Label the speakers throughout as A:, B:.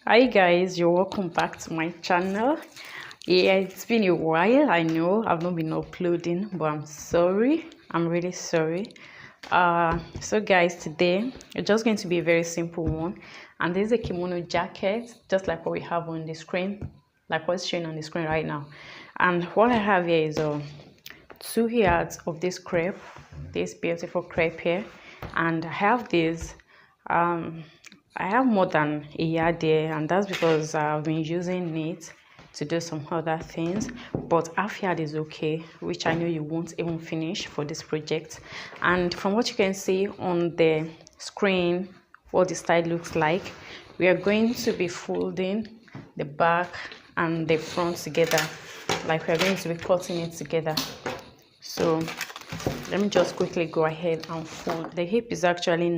A: Hi guys, you're welcome back to my channel. Yeah, it's been a while. I know I've not been uploading, but I'm sorry. I'm really sorry. So guys, today it's just going to be a very simple one, and this is a kimono jacket, just like what we have on the screen, like what's showing on the screen right now. And what I have here is 2 yards of this crepe, this beautiful crepe here, and I have this I have more than a yard there, and that's because I've been using it to do some other things, but half yard is okay, which I know you won't even finish for this project. And from what you can see on the screen, what the style looks like, we are going to be folding the back and the front together, like we are going to be cutting it together. So let me just quickly go ahead and fold. The hip is actually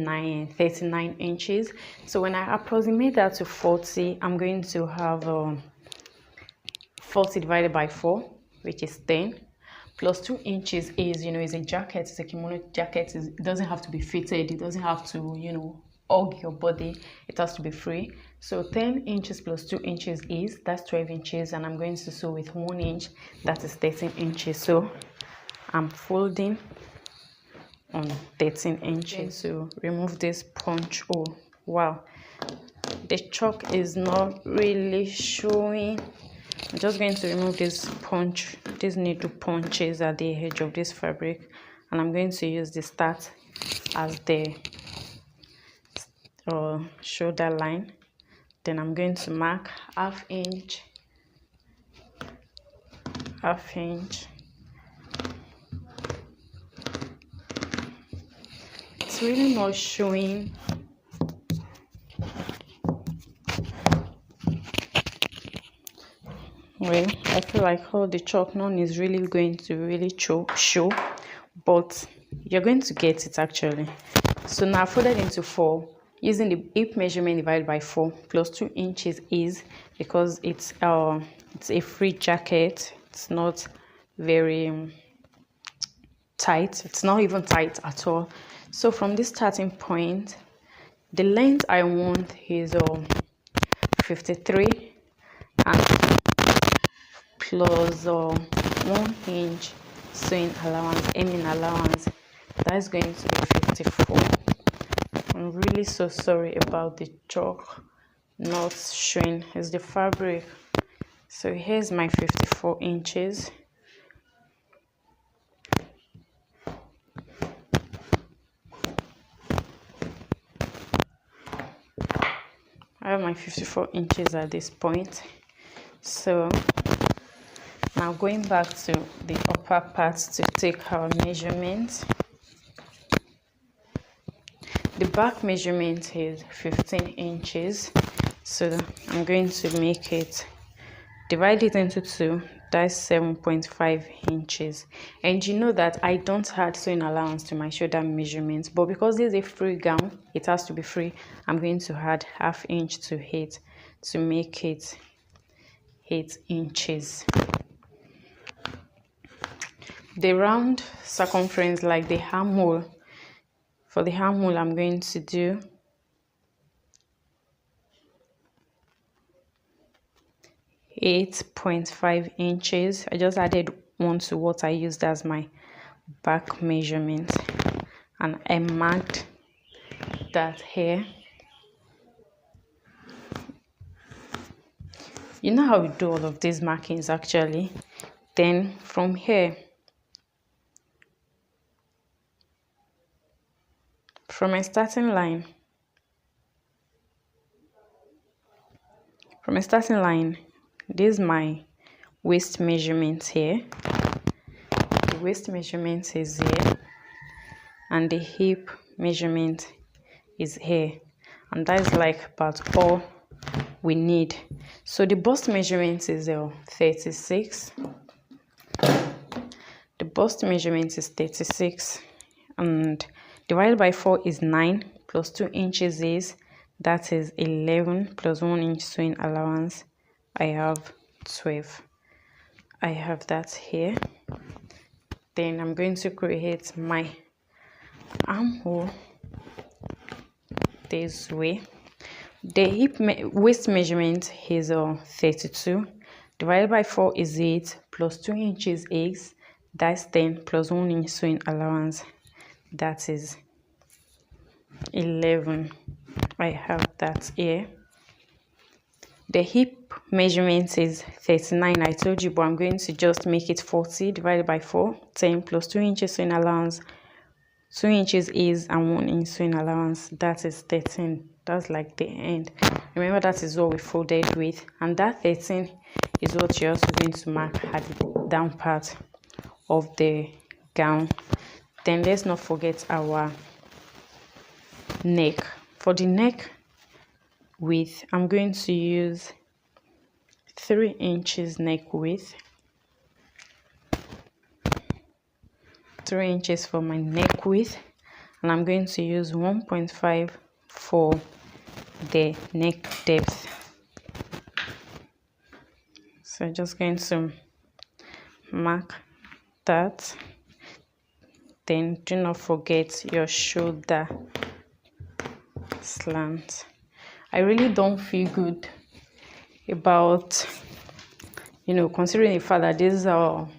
A: 39 inches. So when I approximate that to 40, I'm going to have 40 divided by 4, which is 10. Plus 2 inches is, is a jacket. It's a kimono jacket. It doesn't have to be fitted. It doesn't have to, hug your body. It has to be free. So 10 inches plus 2 inches that's 12 inches. And I'm going to sew with 1 inch. That is 13 inches. So I'm folding on 13 inches to remove this punch hole. Wow, the chalk is not really showing. I'm just going to remove these needle punches at the edge of this fabric, and I'm going to use the start as the shoulder line. Then I'm going to mark half inch. It's really not showing. Well, I feel like all the chalk, none is really going to really show, but you're going to get it actually. So now I folded into 4 using the hip measurement divided by 4 plus 2 inches is because it's a free jacket. It's not very tight. It's not even tight at all. So from this starting point, the length I want is 53 and plus 1 inch sewing allowance, hemming allowance. That is going to be 54. I'm really so sorry about the chalk not showing. It's the fabric. So here's my 54 inches. I have my 54 inches at this point. So now going back to the upper part to take our measurement. The back measurement is 15 inches. So I'm going to make it, divide it into 2. That's 7.5 inches. And you know that I don't add sewing allowance to my shoulder measurement, but because this is a free gown, it has to be free. I'm going to add half inch to it to make it 8 inches. The round circumference, like the armhole, for the armhole I'm going to do 8.5 inches. I just added 1 to what I used as my back measurement, and I marked that here. You know how we do all of these markings actually. Then from here, from my starting line, this is my waist measurement here. The waist measurement is here, and the hip measurement is here, and that is like about all we need. So the bust measurement is 36. The bust measurement is 36, and divided by 4 is 9, plus 2 inches that is 11, plus 1 inch sewing allowance. I have 12. I have that here. Then I'm going to create my armhole this way. The waist measurement is 32 divided by 4 is 8 plus 2 inches is that's 10 plus 1 inch sewing allowance, that is 11. I have that here. The hip measurement is 39. I told you, but I'm going to just make it 40 divided by 4. 10 plus 2 inches sewing allowance. 2 inches is and 1 inch sewing allowance. That is 13. That's like the end. Remember, that is what we folded with. And that 13 is what you're also going to mark at the down part of the gown. Then let's not forget our neck. For the neck width, I'm going to use 3 inches neck width. 3 inches for my neck width, and I'm going to use 1.5 for the neck depth. So I'm just going to mark that. Then do not forget your shoulder slant. I really don't feel good about, considering the fact that this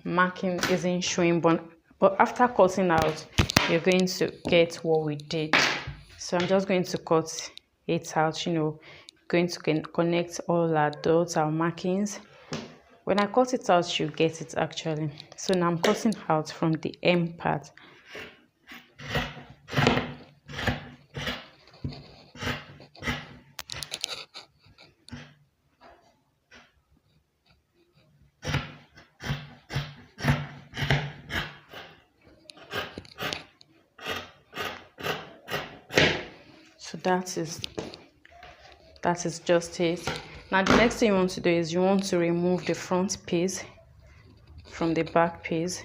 A: marking isn't showing, but after cutting out, you're going to get what we did. So I'm just going to cut it out, going to connect all our dots, our markings. When I cut it out, you get it actually. So now I'm cutting out from the M part. So that is just it. Now the next thing you want to do is you want to remove the front piece from the back piece.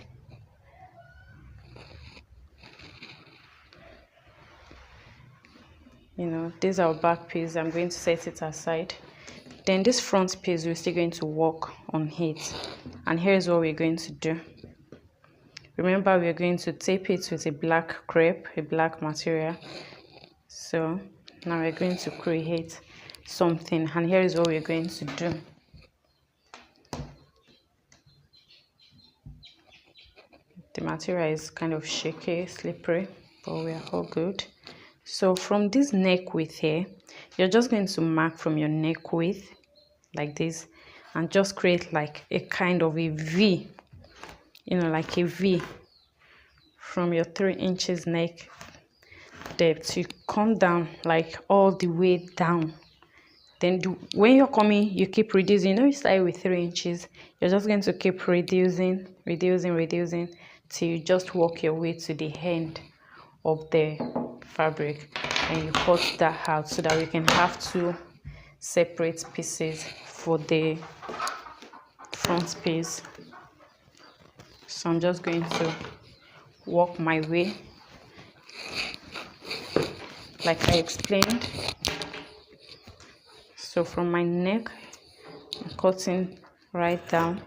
A: This is our back piece. I'm going to set it aside. Then this front piece, we're still going to work on it. And here's what we're going to do. Remember, we're going to tape it with a black crepe, a black material. So now we're going to create something, and here is what we're going to do. The material is kind of shaky, slippery, but we are all good. So from this neck width here, you're just going to mark from your neck width like this and just create like a kind of a V, like a V from your 3 inches neck depth. You come down like all the way down. Then when you're coming, you keep reducing. You start with 3 inches. You're just going to keep reducing till you just work your way to the end of the fabric, and you cut that out so that we can have 2 separate pieces for the front piece. So I'm just going to work my way like I explained. So from my neck, I'm cutting right down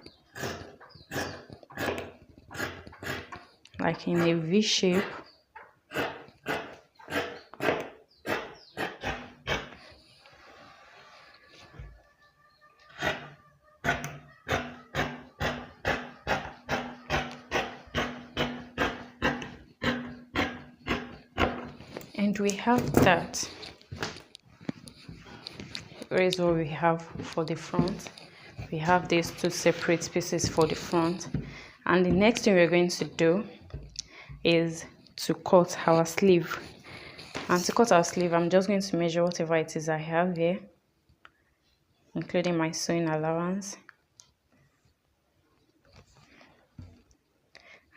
A: like in a V shape. And we have that. Here is what we have for the front. We have these 2 separate pieces for the front. And the next thing we're going to do is to cut our sleeve. And to cut our sleeve, I'm just going to measure whatever it is I have here, including my sewing allowance.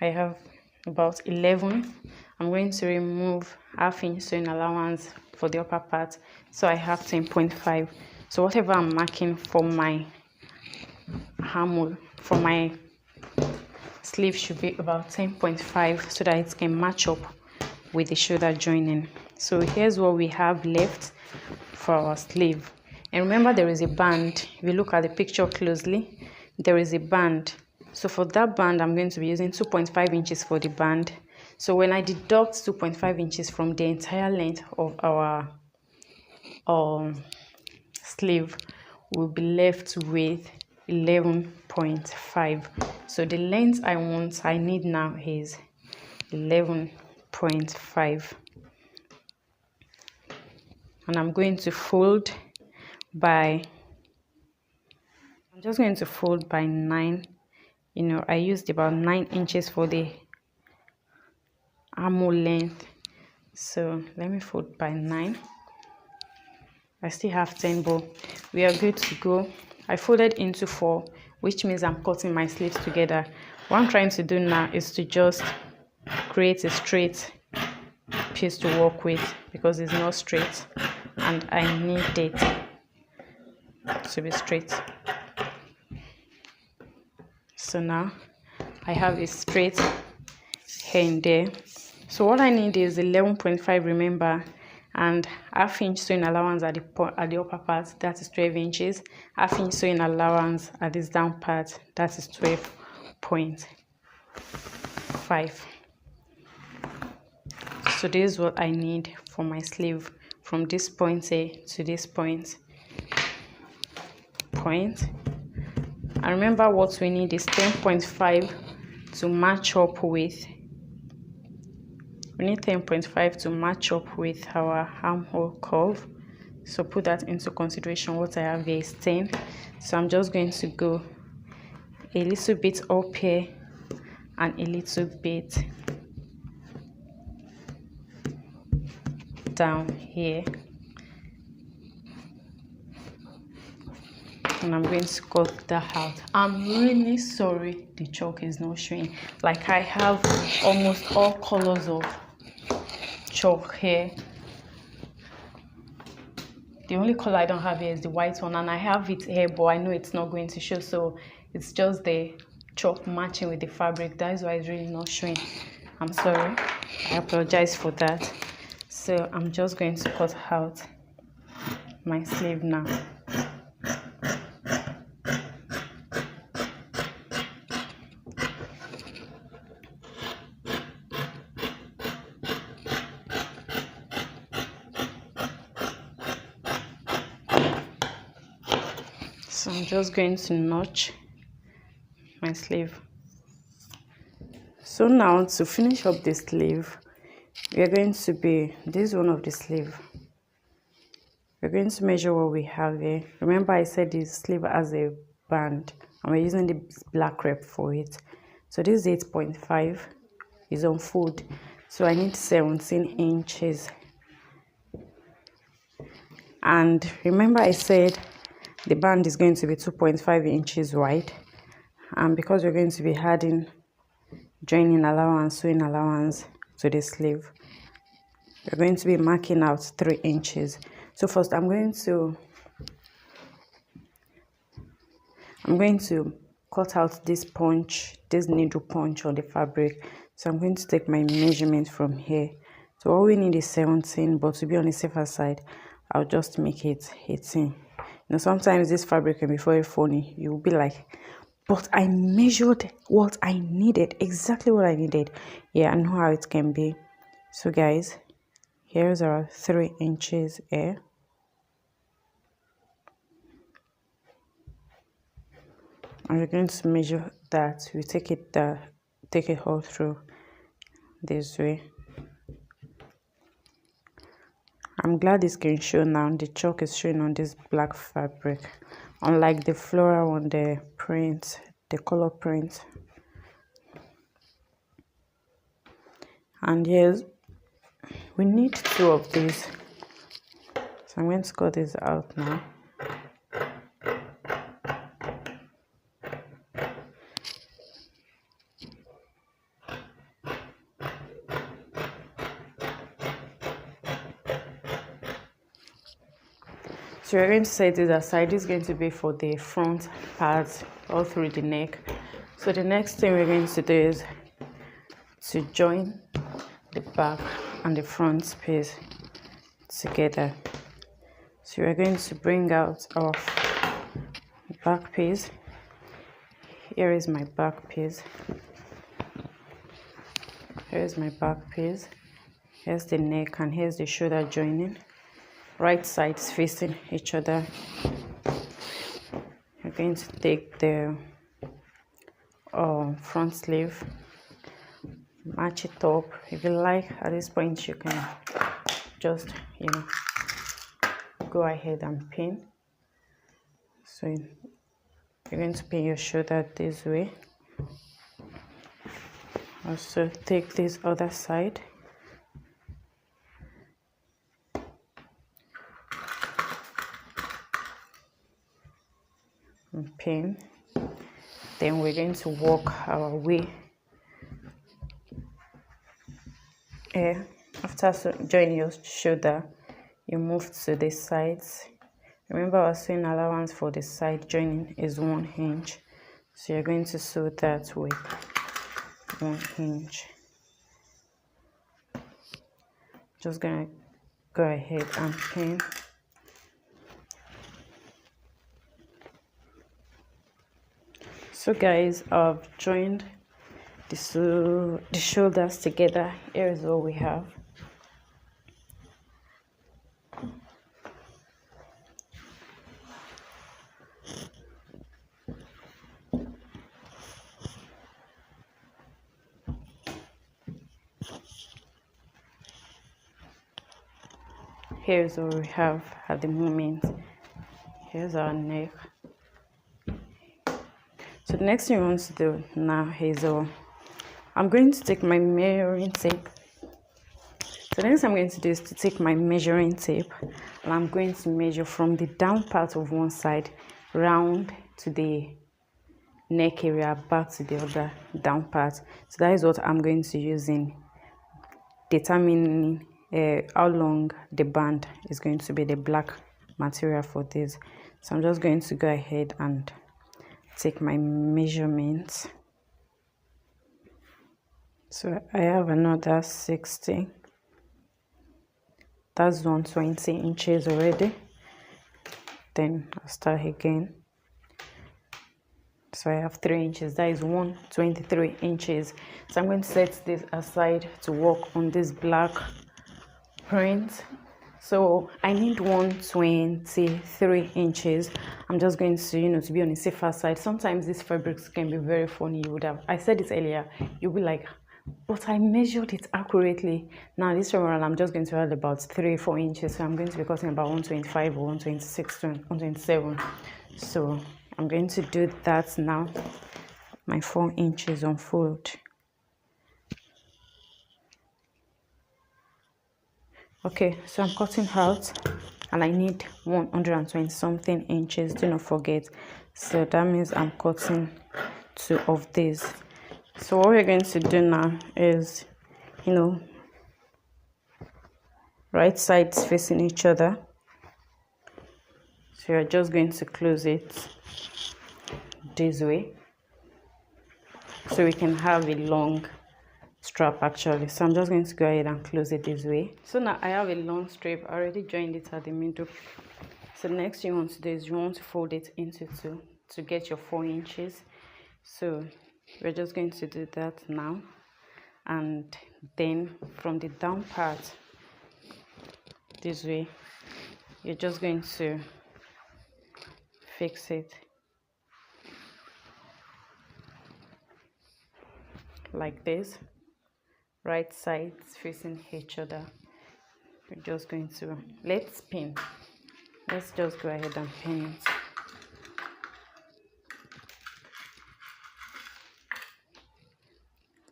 A: I have about 11. I'm going to remove ½ inch sewing allowance for the upper part, so I have 10.5. So whatever I'm marking for my armhole, for my sleeve, should be about 10.5 so that it can match up with the shoulder joining. So here's what we have left for our sleeve. And remember, there is a band. If you look at the picture closely, there is a band. So for that band, I'm going to be using 2.5 inches for the band. So when I deduct 2.5 inches from the entire length of our sleeve, we'll be left with 11.5. So the length I need now is 11.5, and I'm going to fold by, I'm just going to fold by 9. You know, I used about 9 inches for the armhole length, so let me fold by 9. I still have 10, but we are good to go. I folded into 4, which means I'm cutting my sleeves together. What I'm trying to do now is to just create a straight piece to work with, because it's not straight and I need it to be straight. So now I have a straight hem there. So what I need is 11.5, remember, and half-inch sewing allowance at the upper part, that is 12 inches. Half-inch sewing allowance at this down part, that is 12.5. So this is what I need for my sleeve, from this point here to this point. And remember, what we need is 10.5 to match up with. We need 10.5 to match up with our armhole curve. So put that into consideration. What I have here is 10. So I'm just going to go a little bit up here and a little bit down here. And I'm going to cut that out. I'm really sorry the chalk is not showing. Like, I have almost all colors of chalk here. The only color I don't have here is the white one, and I have it here, but I know it's not going to show, so it's just the chalk matching with the fabric. That is why it's really not showing. I'm sorry, I apologize for that. So I'm just going to cut out my sleeve now. So I'm just going to notch my sleeve. So now, to finish up the sleeve, we are going to be, this is one of the sleeve. We're going to measure what we have here. Remember, I said this sleeve has a band, and we're using the black crepe for it. So this is 8.5, is on fold. So I need 17 inches. And remember, I said the band is going to be 2.5 inches wide, and because we're going to be adding joining allowance, sewing allowance to the sleeve, we're going to be marking out 3 inches. So first I'm going to cut out this punch, this needle punch on the fabric. So I'm going to take my measurement from here. So all we need is 17, but to be on the safer side, I'll just make it 18. Now, sometimes this fabric can be very funny. You'll be like, but I measured what I needed, exactly what I needed. Yeah, I know how it can be. So guys, here's our 3 inches here. And we're going to measure that. We take it all through this way. I'm glad this can show now. The chalk is showing on this black fabric, unlike the floral on the print, the color print. And yes, we need 2 of these. So I'm going to cut this out now. So we're going to set it aside. This is going to be for the front part, all through the neck. So the next thing we're going to do is to join the back and the front piece together. So we're going to bring out our back piece. Here is my back piece. Here's my back piece. Here's the neck, and here's the shoulder joining. right sides facing each other. You're going to take the front sleeve, match it up. If you like, at this point you can just go ahead and pin. So you're going to pin your shoulder this way. Also take this other side. And pin. Then we're going to walk our way. After joining your shoulder, you move to the sides. Remember, our sewing allowance for the side joining is 1 inch, so you're going to sew that with 1 inch. Just gonna go ahead and pin. So guys, I've joined the shoulders together. Here is what we have. Here's what we have at the moment. Here's our neck. So the next thing we want to do now is I'm going to take my measuring tape. So the next thing I'm going to do is to take my measuring tape, and I'm going to measure from the down part of one side round to the neck area, back to the other down part. So that is what I'm going to use in determining how long the band is going to be, the black material for this. So I'm just going to go ahead and take my measurements. So I have another 60. That's 120 inches already. Then I'll start again. So I have 3 inches. That is 123 inches. So I'm going to set this aside to work on this black print. So I need 123 inches. I'm just going to, to be on the safer side. Sometimes these fabrics can be very funny. I said it earlier, you'll be like, but I measured it accurately. Now this time around, I'm just going to add about 3-4 inches. So I'm going to be cutting about 125 or 126 to 127. So I'm going to do that now. My 4 inches unfold. Okay, so I'm cutting out, and I need 120 something inches. Do not forget. So that means I'm cutting 2 of these. So what we're going to do now is, right sides facing each other. So you're just going to close it this way, so we can have a long strap actually. So I'm just going to go ahead and close it this way. So now I have a long strap. I already joined it at the middle. So next thing you want to do is you want to fold it into 2 to get your 4 inches. So we're just going to do that now, and then from the down part this way, you're just going to fix it like this, right sides facing each other. We're just going to let's just go ahead and pin it.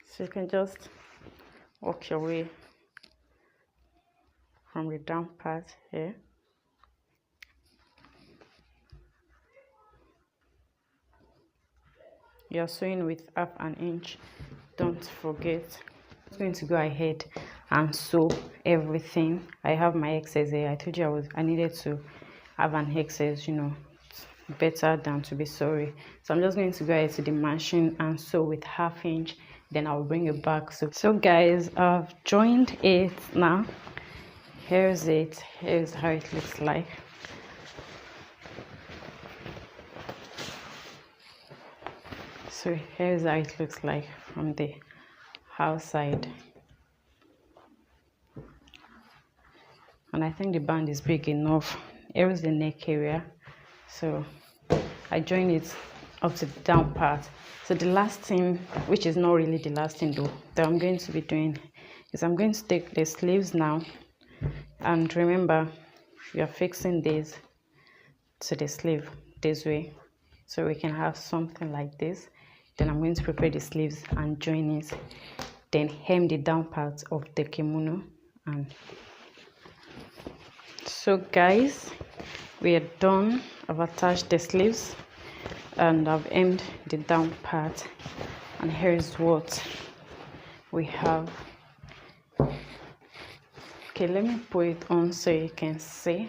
A: So you can just work your way from the down part here. You're sewing with 1/2 inch. Don't forget. I'm going to go ahead and sew everything. I have my excess here. I told you I needed to have an excess, better than to be sorry. So I'm just going to go ahead to the machine and sew with 1/2 inch. Then I'll bring it back. So guys, I've joined it now. Here's it. Here's how it looks like. So here's how it looks like from the outside. and I think the band is big enough. Here is the neck area, so I join it up to the down part. So the last thing, which is not really the last thing though, that I'm going to be doing is I'm going to take the sleeves now, and remember we are fixing this to the sleeve this way so we can have something like this. Then I'm going to prepare the sleeves and join it, then hem the down part of the kimono. And so guys, we are done. I've attached the sleeves and I've hemmed the down part, and here's what we have. Okay, let me put it on so you can see.